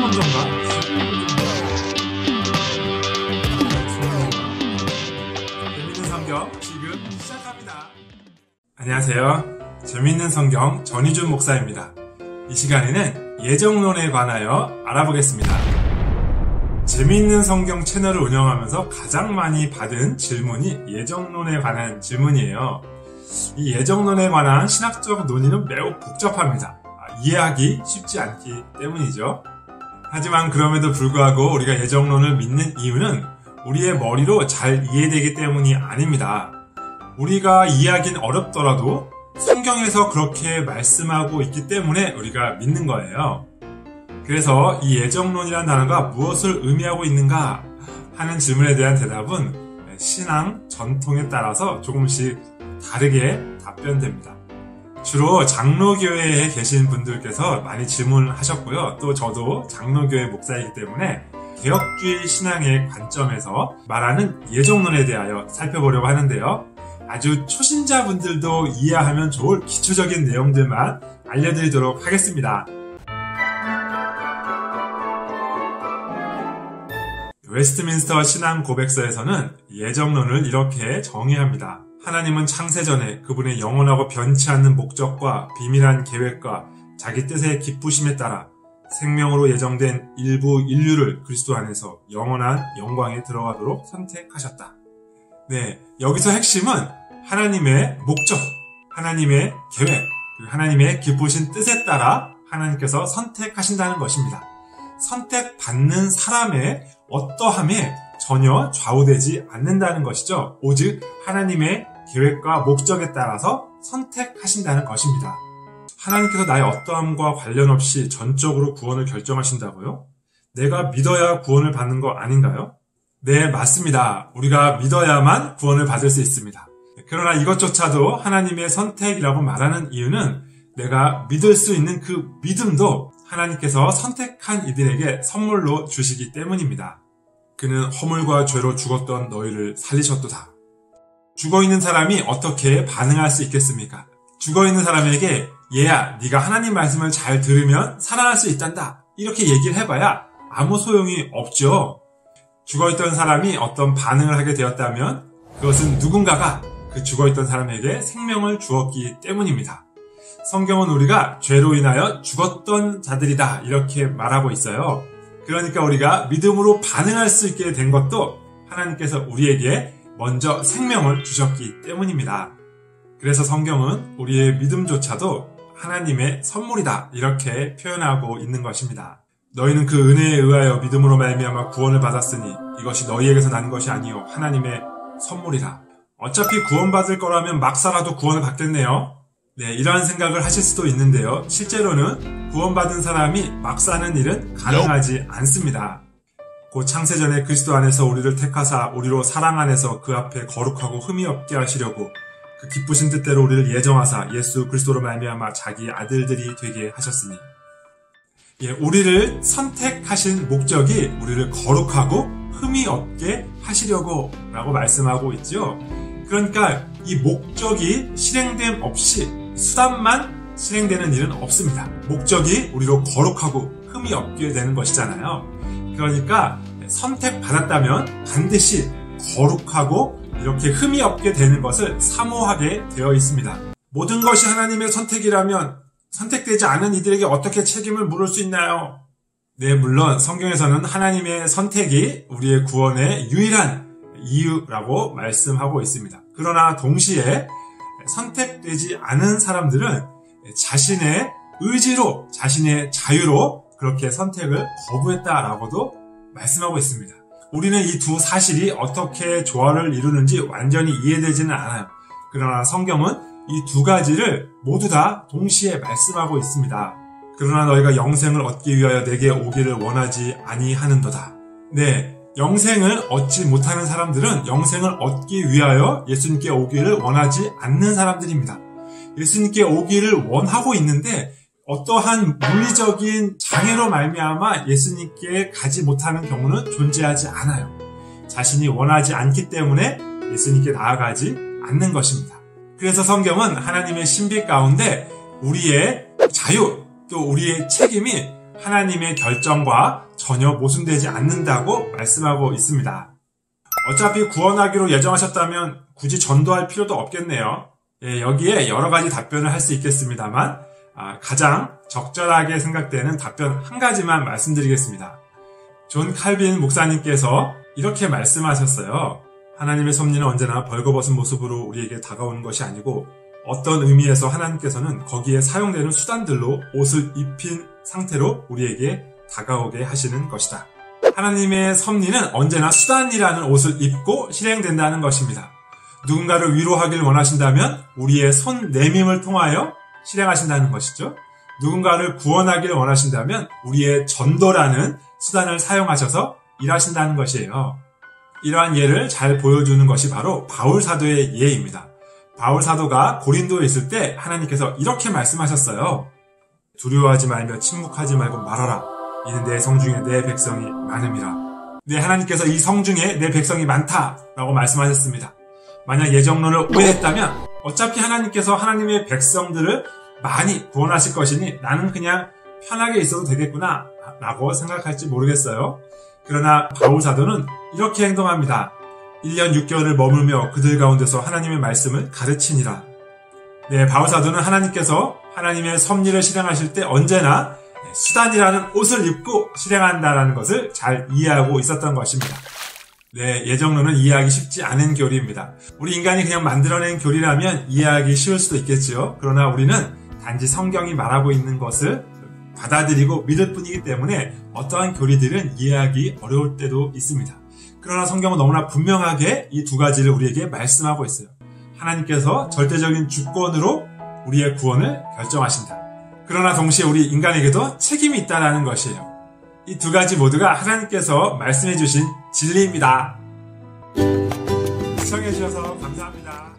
먼저인가? 재밌는 성경 지금 시작합니다. 안녕하세요. 재밌는 성경 전희준 목사입니다. 이 시간에는 예정론에 관하여 알아보겠습니다. 재미있는 성경 채널을 운영하면서 가장 많이 받은 질문이 예정론에 관한 질문이에요. 이 예정론에 관한 신학적 논의는 매우 복잡합니다. 이해하기 쉽지 않기 때문이죠. 하지만 그럼에도 불구하고 우리가 예정론을 믿는 이유는 우리의 머리로 잘 이해되기 때문이 아닙니다. 우리가 이해하긴 어렵더라도 성경에서 그렇게 말씀하고 있기 때문에 우리가 믿는 거예요. 그래서 이 예정론이라는 단어가 무엇을 의미하고 있는가 하는 질문에 대한 대답은 신앙 전통에 따라서 조금씩 다르게 답변됩니다. 주로 장로교회에 계신 분들께서 많이 질문하셨고요. 또 저도 장로교회 목사이기 때문에 개혁주의 신앙의 관점에서 말하는 예정론에 대하여 살펴보려고 하는데요. 아주 초신자분들도 이해하면 좋을 기초적인 내용들만 알려드리도록 하겠습니다. 웨스트민스터 신앙 고백서에서는 예정론을 이렇게 정의합니다. 하나님은 창세전에 그분의 영원하고 변치 않는 목적과 비밀한 계획과 자기 뜻의 기쁘심에 따라 생명으로 예정된 일부 인류를 그리스도 안에서 영원한 영광에 들어가도록 선택하셨다. 네, 여기서 핵심은 하나님의 목적, 하나님의 계획, 그리고 하나님의 기쁘신 뜻에 따라 하나님께서 선택하신다는 것입니다. 선택받는 사람의 어떠함에 전혀 좌우되지 않는다는 것이죠. 오직 하나님의 계획과 목적에 따라서 선택하신다는 것입니다. 하나님께서 나의 어떠함과 관련 없이 전적으로 구원을 결정하신다고요? 내가 믿어야 구원을 받는 거 아닌가요? 네, 맞습니다. 우리가 믿어야만 구원을 받을 수 있습니다. 그러나 이것조차도 하나님의 선택이라고 말하는 이유는 내가 믿을 수 있는 그 믿음도 하나님께서 선택한 이들에게 선물로 주시기 때문입니다. 그는 허물과 죄로 죽었던 너희를 살리셨도다. 죽어있는 사람이 어떻게 반응할 수 있겠습니까? 죽어있는 사람에게 얘야, 네가 하나님 말씀을 잘 들으면 살아날 수 있단다. 이렇게 얘기를 해봐야 아무 소용이 없죠. 죽어있던 사람이 어떤 반응을 하게 되었다면 그것은 누군가가 그 죽어있던 사람에게 생명을 주었기 때문입니다. 성경은 우리가 죄로 인하여 죽었던 자들이다 이렇게 말하고 있어요. 그러니까 우리가 믿음으로 반응할 수 있게 된 것도 하나님께서 우리에게 먼저 생명을 주셨기 때문입니다. 그래서 성경은 우리의 믿음조차도 하나님의 선물이다 이렇게 표현하고 있는 것입니다. 너희는 그 은혜에 의하여 믿음으로 말미암아 구원을 받았으니 이것이 너희에게서 난 것이 아니요 하나님의 선물이라. 어차피 구원받을 거라면 막 살아도 구원을 받겠네요. 네, 이러한 생각을 하실 수도 있는데요. 실제로는 구원받은 사람이 막 사는 일은 가능하지 않습니다. 곧 창세전에 그리스도 안에서 우리를 택하사 우리로 사랑 안에서 그 앞에 거룩하고 흠이 없게 하시려고 그 기쁘신 뜻대로 우리를 예정하사 예수 그리스도로 말미암아 자기 아들들이 되게 하셨으니. 예, 우리를 선택하신 목적이 우리를 거룩하고 흠이 없게 하시려고 라고 말씀하고 있죠. 그러니까 이 목적이 실행됨 없이 수단만 실행되는 일은 없습니다. 목적이 우리로 거룩하고 흠이 없게 되는 것이잖아요. 그러니까 선택받았다면 반드시 거룩하고 이렇게 흠이 없게 되는 것을 사모하게 되어 있습니다. 모든 것이 하나님의 선택이라면 선택되지 않은 이들에게 어떻게 책임을 물을 수 있나요? 네, 물론 성경에서는 하나님의 선택이 우리의 구원의 유일한 이유라고 말씀하고 있습니다. 그러나 동시에 선택되지 않은 사람들은 자신의 의지로, 자신의 자유로 그렇게 선택을 거부했다라고도 말씀하고 있습니다. 우리는 이 두 사실이 어떻게 조화를 이루는지 완전히 이해되지는 않아요. 그러나 성경은 이 두 가지를 모두 다 동시에 말씀하고 있습니다. 그러나 너희가 영생을 얻기 위하여 내게 오기를 원하지 아니하는도다. 네, 영생을 얻지 못하는 사람들은 영생을 얻기 위하여 예수님께 오기를 원하지 않는 사람들입니다. 예수님께 오기를 원하고 있는데 어떠한 물리적인 장애로 말미암아 예수님께 가지 못하는 경우는 존재하지 않아요. 자신이 원하지 않기 때문에 예수님께 나아가지 않는 것입니다. 그래서 성경은 하나님의 신비 가운데 우리의 자유 또 우리의 책임이 하나님의 결정과 전혀 모순되지 않는다고 말씀하고 있습니다. 어차피 구원하기로 예정하셨다면 굳이 전도할 필요도 없겠네요. 여기에 여러 가지 답변을 할 수 있겠습니다만 가장 적절하게 생각되는 답변 한 가지만 말씀드리겠습니다. 존 칼빈 목사님께서 이렇게 말씀하셨어요. 하나님의 섭리는 언제나 벌거벗은 모습으로 우리에게 다가오는 것이 아니고 어떤 의미에서 하나님께서는 거기에 사용되는 수단들로 옷을 입힌 상태로 우리에게 다가오게 하시는 것이다. 하나님의 섭리는 언제나 수단이라는 옷을 입고 실행된다는 것입니다. 누군가를 위로하길 원하신다면 우리의 손 내밈을 통하여 실행하신다는 것이죠. 누군가를 구원하길 원하신다면 우리의 전도라는 수단을 사용하셔서 일하신다는 것이에요. 이러한 예를 잘 보여주는 것이 바로 바울 사도의 예입니다. 바울 사도가 고린도에 있을 때 하나님께서 이렇게 말씀하셨어요. 두려워하지 말며 침묵하지 말고 말하라. 이는 내 성중에 내 백성이 많음이라. 네, 하나님께서 이 성중에 내 백성이 많다라고 말씀하셨습니다. 만약 예정론을 오해했다면 어차피 하나님께서 하나님의 백성들을 많이 구원하실 것이니 나는 그냥 편하게 있어도 되겠구나 라고 생각할지 모르겠어요. 그러나 바울 사도는 이렇게 행동합니다. 1년 6개월을 머물며 그들 가운데서 하나님의 말씀을 가르치니라. 네, 바울 사도는 하나님께서 하나님의 섭리를 실행하실 때 언제나 수단이라는 옷을 입고 실행한다는 것을 잘 이해하고 있었던 것입니다. 네, 예정론은 이해하기 쉽지 않은 교리입니다. 우리 인간이 그냥 만들어낸 교리라면 이해하기 쉬울 수도 있겠죠. 그러나 우리는 단지 성경이 말하고 있는 것을 받아들이고 믿을 뿐이기 때문에 어떠한 교리들은 이해하기 어려울 때도 있습니다. 그러나 성경은 너무나 분명하게 이 두 가지를 우리에게 말씀하고 있어요. 하나님께서 절대적인 주권으로 우리의 구원을 결정하신다. 그러나 동시에 우리 인간에게도 책임이 있다는 것이에요. 이 두 가지 모두가 하나님께서 말씀해 주신 진리입니다. 시청해 주셔서 감사합니다.